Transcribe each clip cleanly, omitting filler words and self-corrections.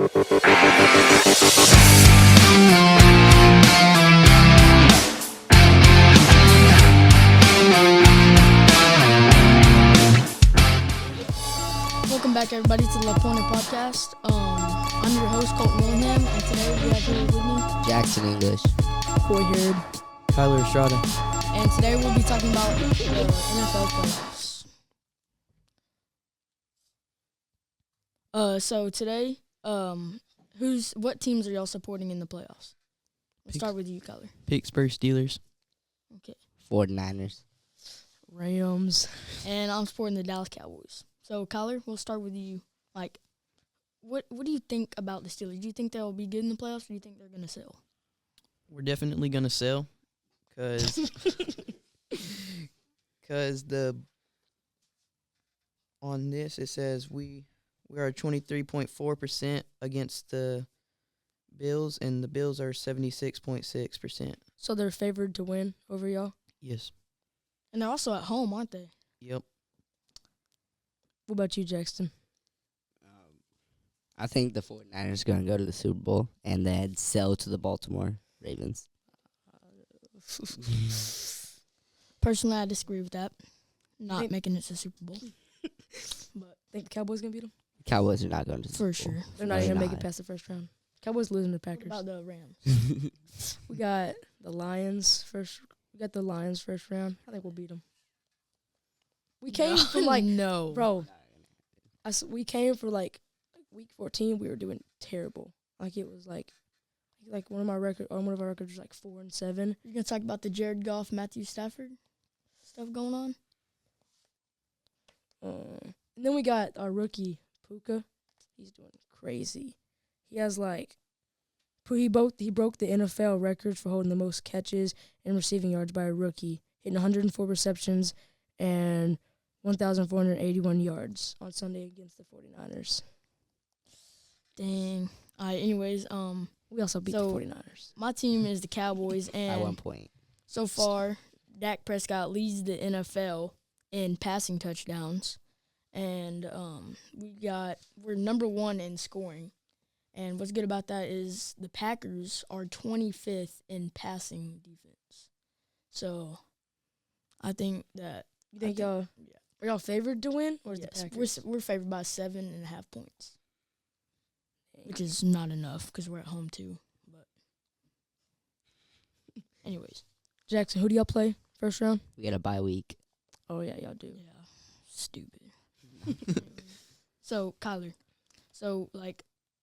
Welcome back, everybody, to the LaPoynor podcast. I'm your host, Colton Willingham, and today we have here with me Jackson English, Coy Harrod, Kyler Estrada. And today we'll be talking about the NFL playoffs. So today, what teams are y'all supporting in the playoffs? We'll start with you, Kyler. Pittsburgh Steelers. Okay. 49ers. Rams. And I'm supporting the Dallas Cowboys. So, Kyler, we'll start with you. Like, what do you think about the Steelers? Do you think they'll be good in the playoffs, or do you think they're going to sell? We're definitely going to sell because on this it says we are 23.4% against the Bills, and the Bills are 76.6%. So they're favored to win over y'all? Yes. And they're also at home, aren't they? Yep. What about you, Jackson? I think the 49ers are going to go to the Super Bowl and then sell to the Baltimore Ravens. Personally, I disagree with that. Not making it to the Super Bowl. But think the Cowboys going to beat them? Cowboys are not going to the For Super Bowl. sure. They're not even going to make it past the first round. Cowboys losing to the Packers. What about the Rams? We got the Lions first. We got the Lions first round. I think we'll beat them. We came from no. Bro, we came for week 14. We were doing terrible. Like it was like one of our records was like 4-7. You're gonna talk about the Jared Goff, Matthew Stafford stuff going on. And then we got our rookie Puka. He's doing crazy. He has he broke the NFL records for holding the most catches and receiving yards by a rookie, hitting 104 receptions and 1,481 yards on Sunday against the 49ers. Dang. All right, anyways, we also beat the 49ers. My team is the Cowboys, By and 1 point. so far, Dak Prescott leads the NFL in passing touchdowns, and we're number one in scoring. And what's good about that is the Packers are 25th in passing defense. So, I think that You think y'all are y'all favored to win, or is the yes, Packers? we're favored by 7.5 points, which is not enough because we're at home too. But, anyways, Jackson, who do y'all play first round? We got a bye week. Oh yeah, y'all do. yeah, stupid. So, Kyler,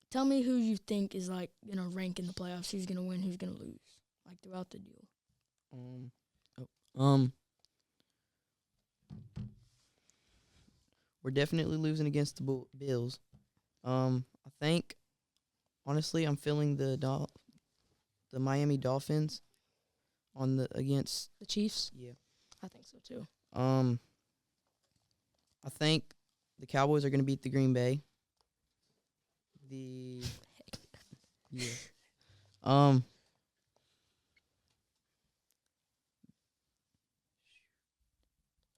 tell me who you think is gonna rank in the playoffs. Who's gonna win? Who's gonna lose? Throughout the deal. We're definitely losing against the Bills. I think, honestly, I'm feeling the Miami Dolphins against The Chiefs. Yeah. I think so too. I think the Cowboys are going to beat the Green Bay.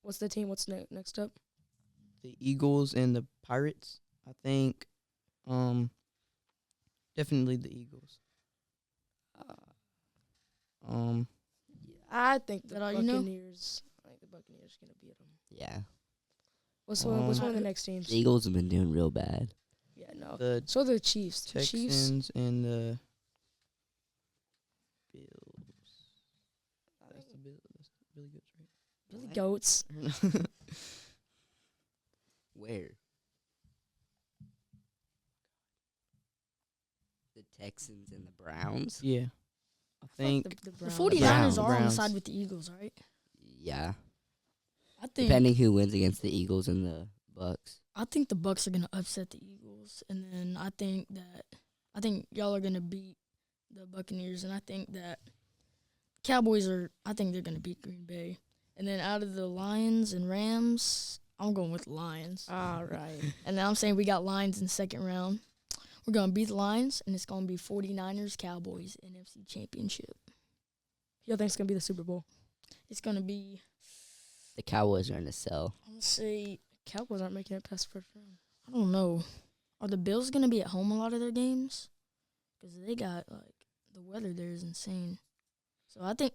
What's the team? What's next up? The Eagles and the Pirates. I think, definitely the Eagles. I think the That all you know? Buccaneers. I think the Buccaneers are gonna beat them. Yeah. What's one of the next teams? The Eagles have been doing real bad. Yeah, no. The So the Chiefs. The Chiefs. Texans and the Bills. That's the Bills. That's Billy Goats, right? Billy Goats. Where? The Texans and the Browns? Yeah. I think The The Browns. 49ers are on the Browns. side with the Eagles, right? Yeah. I think Depending who wins against the Eagles and the Bucks. I think the Bucks are gonna upset the Eagles, and then I think y'all are gonna beat the Buccaneers, and I think that Cowboys I think they're gonna beat Green Bay, and then out of the Lions and Rams, I'm going with Lions. All right. And then I'm saying we got Lions in the second round. We're gonna beat the Lions, and it's gonna be 49ers Cowboys NFC Championship. Y'all think it's gonna be the Super Bowl? It's gonna be. The Cowboys are in the sell. I'm gonna say Cowboys aren't making it past the first round. I don't know. Are the Bills going to be at home a lot of their games? Because they got, like, the weather there is insane. So I think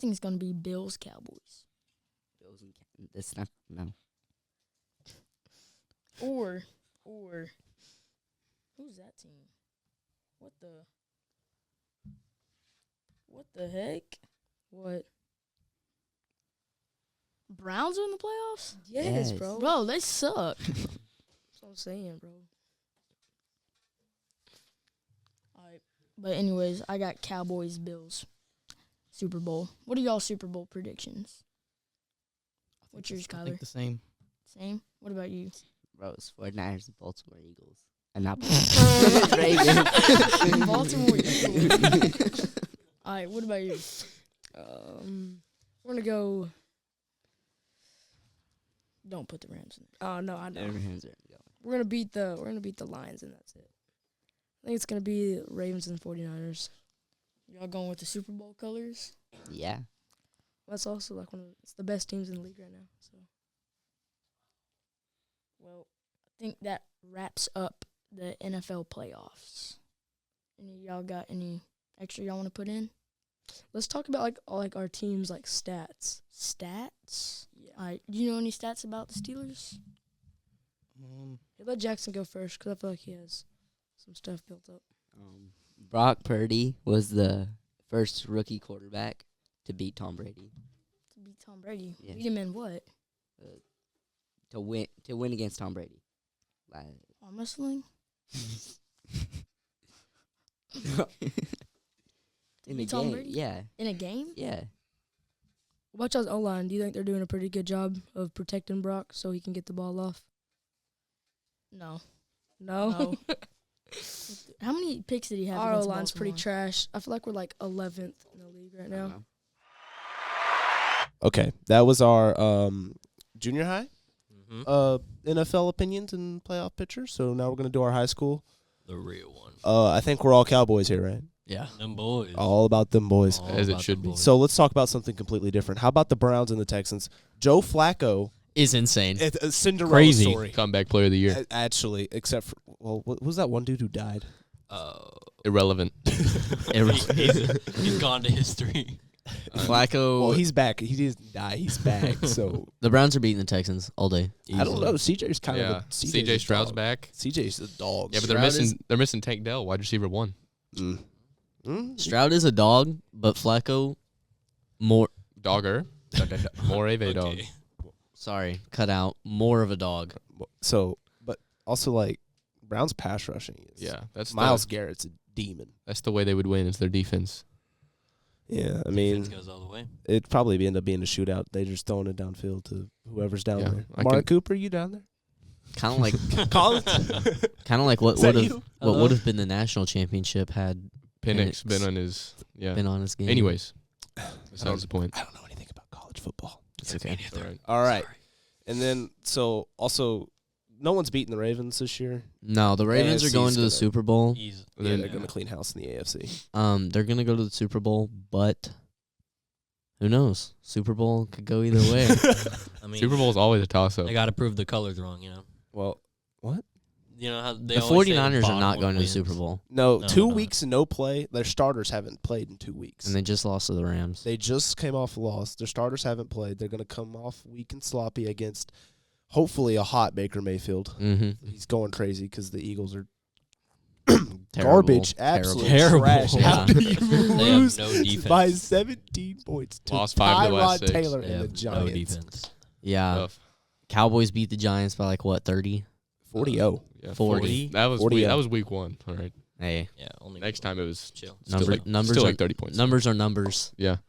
it's going to be Bills-Cowboys. Bills and it's not no. Or who's that team? What the heck? What? Browns are in the playoffs? Yes, Yes. bro. Bro, they suck. That's what I'm saying, bro. All right. But anyways, I got Cowboys, Bills, Super Bowl. What are y'all Super Bowl predictions? What's yours, I Kyler? think the same. Same? What about you? Bro, it's 49ers and Baltimore Eagles. And not Ravens. Baltimore Eagles. All right, what about you? We're gonna go. Don't put the Rams in there. Oh no, I know. Everyone's ready to go. We're gonna beat the Lions, and that's it. I think it's gonna be Ravens and 49ers. Y'all going with the Super Bowl colors? Yeah. That's also like it's the best teams in the league right now. So Well, I think that wraps up the NFL playoffs. Any of y'all got any extra y'all want to put in? let's talk about all our teams stats. Stats? Yeah. All right, do you know any stats about the Steelers? Hey, let Jackson go first because I feel like he has some stuff built up. Brock Purdy was the first rookie quarterback to beat Tom Brady. To beat Tom Brady. Yeah. Beat him in what? To win against Tom Brady. Arm wrestling? In a beat Tom game, Brady? yeah, In a game? yeah. What about y'all's O-line? Do you think they're doing a pretty good job of protecting Brock so he can get the ball off? No. No. No. How many picks did he have Our against O-line's pretty Baltimore? trash. I feel like we're 11th in the league right now. Okay, that was our junior high Mm-hmm. NFL opinions and playoff pictures. So now we're gonna do our high school. The real one. I think we're all Cowboys here, right? Yeah. Them boys. All about them boys. All As it about should them be. boys. So let's talk about something completely different. How about the Browns and the Texans? Joe Flacco, is insane. it's a Cinderella Crazy story. comeback player of the year. Actually, except for who's that one dude who died? Irrelevant. He's gone to history. Flacco. Well, he's back. He didn't die. He's back. So the Browns are beating the Texans all day. I don't know. CJ's kind of Yeah. a CJ Stroud's back. CJ's a dog. Yeah, but Stroud they're missing Tank Dell, wide receiver 1. Stroud is a dog, but Flacco more. Dogger. More of a dog. Okay. Sorry, cut out. More of a dog. So, but also Browns pass rushing is. Yeah, that's Myles The, Garrett's a demon. that's the way they would win. Is their defense. Yeah, I mean, Defense goes all the way. it'd probably end up being a shootout. They just throwing it downfield to whoever's down Yeah, there. I Mark can- Cooper, you down there? Kind of like, Collins? kind of like what Is that would have you? what Hello? would have been the national championship had Penix Penix been on his been on his game. Anyways, besides the point. I don't know anything about college football. It's okay. All right. All right. And then, so also, no one's beating the Ravens this year. No, the Ravens are AFC's going to gonna- the Super Bowl. He's Yeah, then- they're going to clean house in the AFC. They're gonna go to the Super Bowl, but who knows? Super Bowl could go either way. I mean, Super Bowl is always a toss-up. They got to prove the colors wrong, you know. Well, what? You know how they The always say 49ers are bottom not one going to the wins. Super Bowl, No, No, 2 they're not. weeks and no play. Their starters haven't played in 2 weeks. and they just lost to the Rams. They just came off a loss. Their starters haven't played. They're going to come off weak and sloppy against, hopefully, a hot Baker Mayfield. Mm-hmm. He's going crazy because the Eagles are Terrible. garbage, absolute Terrible. trash. Yeah. How do you They have lose no defense. by 17 points to Lost 5 of the last Tyrod 6. Taylor They and the have no Giants? defense. Yeah, Tough. Cowboys beat the Giants by 30. 40-0. Yeah, 40. That was 40. week 1. All right. Hey, Yeah, only Next time it was chill. numbers still are 30 points. numbers are numbers. Yeah. It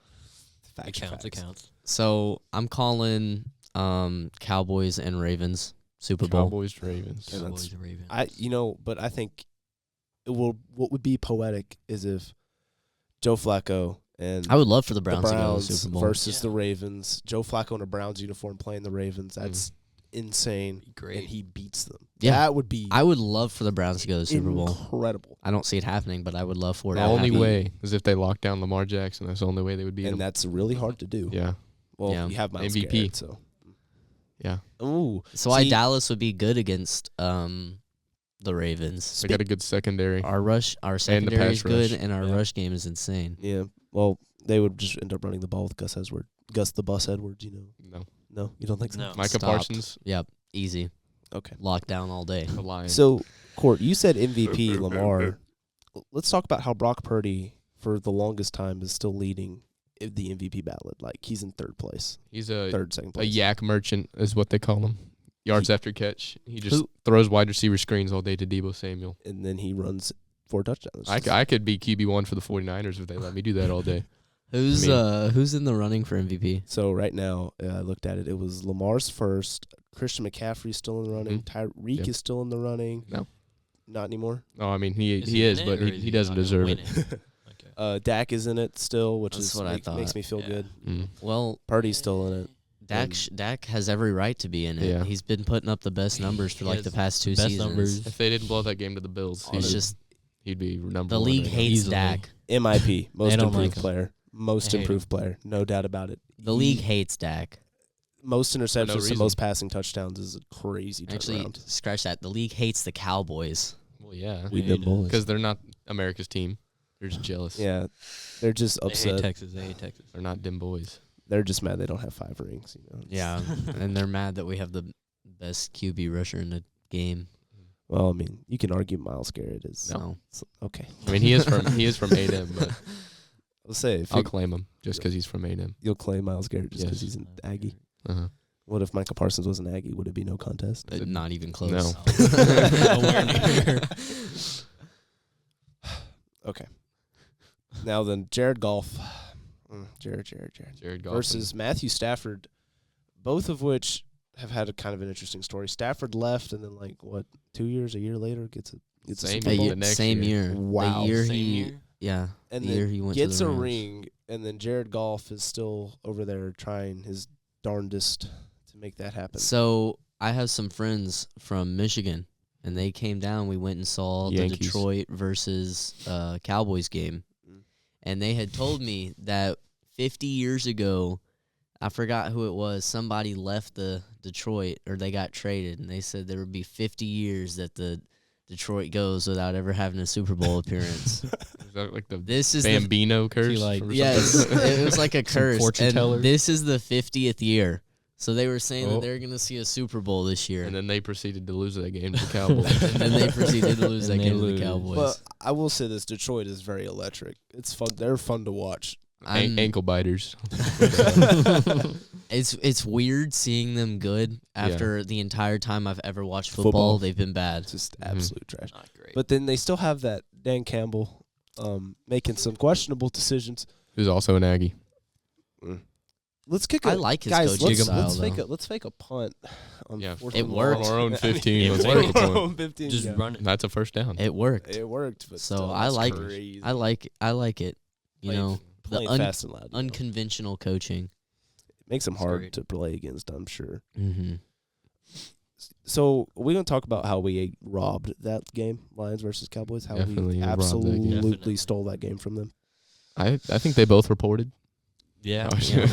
Facts, counts. It facts. counts. So I'm calling Cowboys and Ravens Super Bowl. Cowboys, Ravens. Yeah, that's- Cowboys, Ravens. But I think what would be poetic is if Joe Flacco and I would love for the the Browns, to go to the Browns Super Bowl. versus Yeah. the Ravens. Joe Flacco in a Browns uniform playing the Ravens. That's insane. Be great. And he beats them. Yeah. That would be I would love for the Browns to go to the Super Bowl. incredible. I don't see it happening, but I would love for it The to only happen. way is if they lock down Lamar Jackson. That's the only way they would beat And him. that's really hard to do. Yeah. Well, Yeah. you have Myles MVP. Garrett, so. Yeah. Ooh. So why See- Dallas would be good against the Ravens. They got a good secondary. Our secondary is pass good, rush. and our Yeah. rush game is insane. Yeah. Well, they would just end up running the ball with Gus the Bus Edwards. No. No, you don't think so? No. Micah Stopped. Parsons, Yep, easy. Okay. Lockdown all day. the Lions. So, Court, you said MVP Lamar. Let's talk about how Brock Purdy, for the longest time, is still leading the MVP ballot. Like, he's in third place, He's second a place. yak merchant is what they call him. Yards after catch. He just Who- throws wide receiver screens all day to Deebo Samuel. And then he runs 4 touchdowns. I could be QB1 for the 49ers if they let me do that all day. Who's in the running for MVP? So right now, I looked at it. It was Lamar's first. Christian McCaffrey's still in the running. Mhm. Tyreek Yep. is still in the running. No. Not anymore. No, I mean he Is is, in it, but or he, is he doesn't not gonna deserve win it. Okay. Dak is in it still, which That's is what I thought. makes me feel Yeah. good. Mm. Well, Purdy's still in it. Dak has every right to be in it. Yeah. He's been putting up the best numbers for He like has the past 2 best seasons. numbers. If they didn't blow that game to the Bills, It's just he'd be number the one. league right now. hates Easily. Dak. MIP, most don't improved like him. player. Most They hate improved player. No doubt about it. The league hates Dak. Most interceptions to reason. most passing touchdowns is a crazy Actually, turnaround. scratch that. The league hates the Cowboys. Well, yeah, We them boys. because they're not America's team. They're just jealous. Yeah, they're just They hate upset. Texas. They hate Texas. They're not dim boys. They're just mad they don't have 5 rings. You know? Yeah, and they're mad that we have the best QB rusher in the game. Well, I mean, you can argue Miles Garrett is So okay. I mean, he is from A&M, but Let's say if I'll claim him just because he's from A&M. you'll claim Miles Garrett just because Yes. he's an Aggie. Uh-huh. What if Micah Parsons was an Aggie? Would it be no contest? not even close. No. Nowhere near. Okay. Now then, Jared Goff. Jared Jared Goff versus Matthew Stafford, both of which have had a kind of an interesting story. Stafford left, and then a year later gets a Same Super Bowl. the next Same year. Wow. The year Same he year? yeah. and the then year he went gets to the a Rams. ring, and then Jared Goff is still over there trying his darndest to make that happen. So I have some friends from Michigan, and they came down. We went and saw Yankees. the Detroit versus Cowboys game, Mm. and they had told me that 50 years ago, I forgot who it was. Somebody left the Detroit, or they got traded, and they said there would be 50 years that the Detroit goes without ever having a Super Bowl appearance. Is that like the This is the Bambino curse? like- or yes, something? it was like a curse. fortune And teller? this is the 50th year. So they were saying Oh. that they're going to see a Super Bowl this year. And then they proceeded to lose that game to the Cowboys. And then they proceeded to lose that And they game to the lose. Cowboys. But I will say this: Detroit is very electric. It's fun. They're fun to watch. I'm- Ankle biters. It's weird seeing them good after the entire time I've ever watched football. Football. They've been bad. It's just Mhm. absolute trash. Not great. But then they still have that Dan Campbell making some questionable decisions. Who's also an Aggie. Let's kick. I like his guys. coaching Let's style, let's fake a punt. On Yeah, fourth It and worked. long. On our own I 15. It Let's worked. take a Our point. own 15. Just yeah. run it. That's a first down. It worked. It worked, but So still, I that's like- crazy. I like it. You Playing- know, the playing fast and loud. you know. unconventional coaching. Makes them It's hard great. to play against, I'm sure. Mm-hmm. So we're gonna talk about how we robbed that game, Lions versus Cowboys. How Definitely we robbed that game. absolutely Definitely. stole that game from them. I think they both reported. Yeah. Oh, yeah. shit.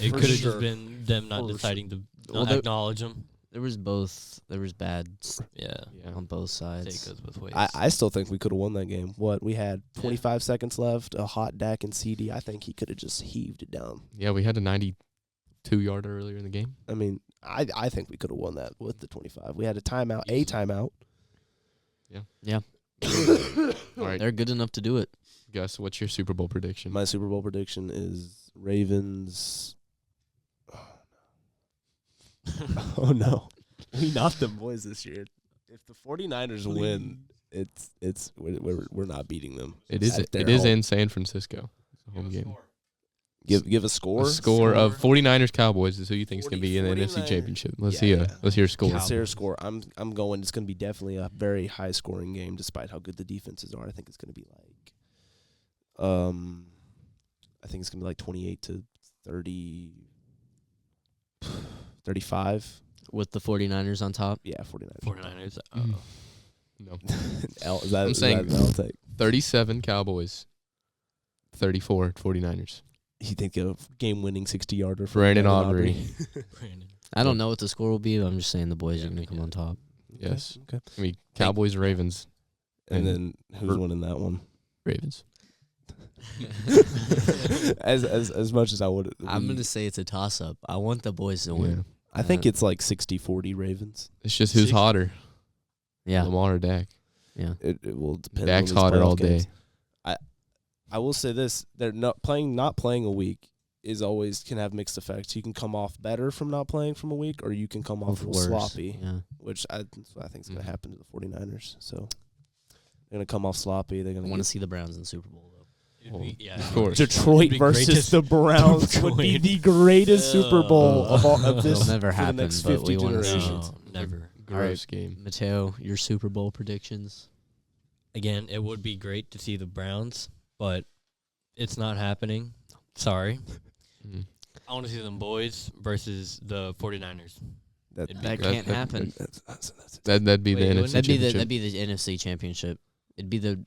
It For could have sure. just been them not For deciding to Well, not there- acknowledge them. There was bad Yeah. on both Take sides. goes both ways. I still think we could have won that game. We had 25 seconds left, a hot Dak and CD. I think he could have just heaved it down. Yeah, we had a 92-yarder earlier in the game. I mean, I think we could have won that with the 25. We had a timeout. Yeah, All right, they're good enough to do it. Gus, what's your Super Bowl prediction? My Super Bowl prediction is Ravens. Oh no, we knocked them boys this year. If the 49ers win, we're not beating them. It is At their in home. San Francisco. It's a home game. Give a score. A score of 49ers Cowboys is who you think is going to be in the NFC 49. Championship. Let's Yeah. hear a score. Let's hear a score. I'm going. It's going to be definitely a very high scoring game, despite how good the defenses are. I think it's going to be like, I think it's going to be like 28 to 30, 35. With the 49ers on top. Yeah, 49. 49ers. Mm. No. Is that, I'm is saying- that an L take? 37 Cowboys, 34 49ers. You think a game-winning 60-yarder for Brandon Aubrey. Brandon. I don't know what the score will be, but I'm just saying the boys Yeah, are going me to come too. on top. Yes. Okay. I mean, Cowboys, Ravens, And And then who's winning that one? Ravens. as much as I would, I'm gonna say it's a toss up. I want the boys to win. I think it's like 60-40 Ravens. It's just who's hotter, Yeah, Lamar or Dak. yeah. It will depend. Dak's on these hotter playoff all games. day. I will say this: they're not playing a week is always can have mixed effects. You can come off better from not playing from a week, or you can come off Worse. sloppy, Yeah. which I think is going to Mhm. happen to the 49ers. So they're going to come off sloppy. They're I going want to to see the Browns in the Super Bowl though. Yeah, Of course. Detroit It'd be great versus to- the Browns would be the greatest Super Bowl of all of this. It'll never for the happen, next but 50 we want to see it. generations. No, never. Gross game. Mateo, your Super Bowl predictions? Again, it would be great to see the Browns, but it's not happening. Sorry. Mhm. I want to see them boys versus the 49ers. That, It'd be That great. can't happen. that's That'd be Wait, the it NFC wouldn't- championship. That'd be the NFC championship. It'd be the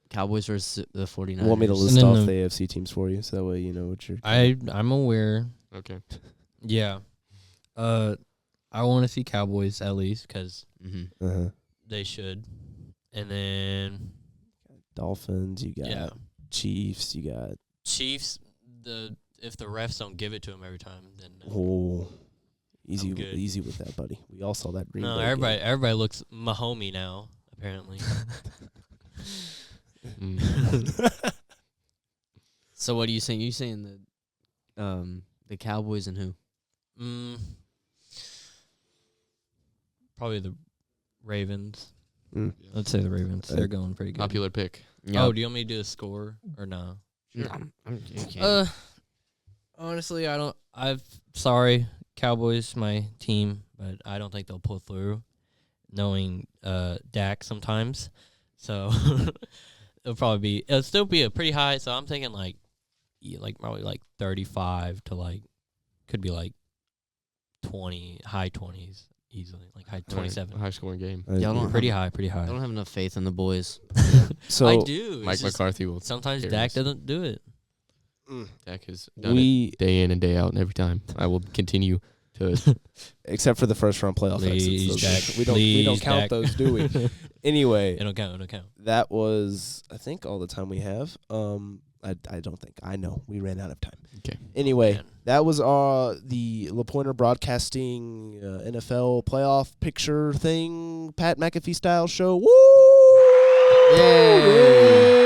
Cowboys versus the 49ers. You want me to list then off the- the AFC teams for you, so that way you know what you're. I'm aware. Okay. Yeah. I want to see Cowboys at least because Mm-hmm. Uh-huh. they should. And then Dolphins, you got yeah, Chiefs, you got Chiefs. If the refs don't give it to them every time, then easy I'm good. easy with that, buddy. We all saw that. Green no. Bay Everybody looks Mahomey now. Apparently. Mm. So what are you saying? You saying the Cowboys and who? Probably the Ravens. Mm. Let's say the Ravens. They're going pretty good. Popular pick. Oh, do you want me to do a score or no? You can't. Honestly, I don't. Sorry, Cowboys, my team, but I don't think they'll pull through. Knowing Dak sometimes, so it'll still be a pretty high. So I'm thinking like probably like 35 to could be like 20, high 20s easily, like high 27. High scoring game. Y'all don't Pretty have- high, pretty I high. don't have enough faith in the boys. So I do. Mike It's just McCarthy will. sometimes carry Dak us. doesn't do it. Dak has done we, it day in and day out, and every time I will continue to. except for the first round playoff Please, exits, Dak. we don't Please, count Dak. those, do we? Anyway, It don't count. It don't count. that was I think all the time we have. I don't think I know we ran out of time. Okay. Anyway, Man. that was the LaPoynor Broadcasting NFL playoff picture thing, Pat McAfee style show. Woo! Yay!